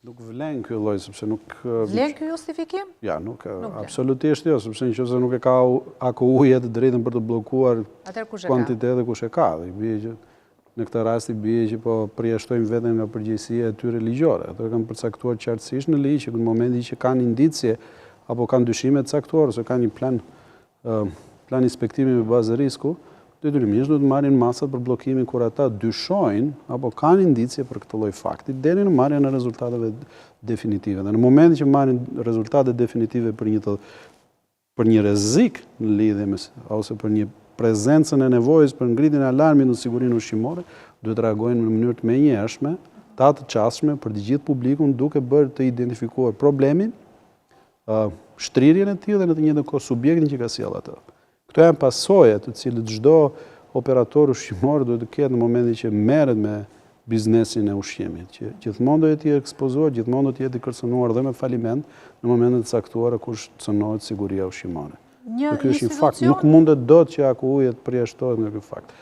Nuk vlen ky lloj, sepse nuk... Vlen ky justifikim? Ja, nuk, absolutisht jo, sepse nëse nuk e ka AKU-ja të drejtën për të bllokuar kuantitetin kush e ka. Dhe bie që në këtë rast i bie që po përjashtojmë veten nga përgjegjësia e tyre ligjore. Ato kanë përcaktuar qartësisht në ligj që në momentin që kanë indicje apo kanë dyshime të caktuara ose kanë një plan inspektimi me bazë risku, detyrimisht duhet të marrin masat për bllokimin kur ata dyshojnë apo kanë indicje për këtë lloj fakti deri në marrjen e rezultateve definitive. Dhe në momentin që marrin rezultate definitive për një rrezik në lidhje me ose për një prezencën e nevojës për ngritjen e alarmit në sigurinë ushqimore, duhet të reagojnë në mënyrë të menjëhershme, të qasshme për të gjithë publikun, duke bërë të identifikuar problemin, shtrirjen e tij dhe në të njëjtën kohë subjektin që ka sjellë atë. Këto janë pasojë të cilët çdo operator ushqimor duhet të ketë në momentin që merret me biznesin e ushqimit, që gjithmonë do të jetë ekspozuar, gjithmonë do të jetë i kërcënuar dhe me faliment në momentet e caktuara kur cënohet siguria ushqimore. Ky është një fakt, nuk mundet dot që AKU-ja të përjashtohet nga ky fakt.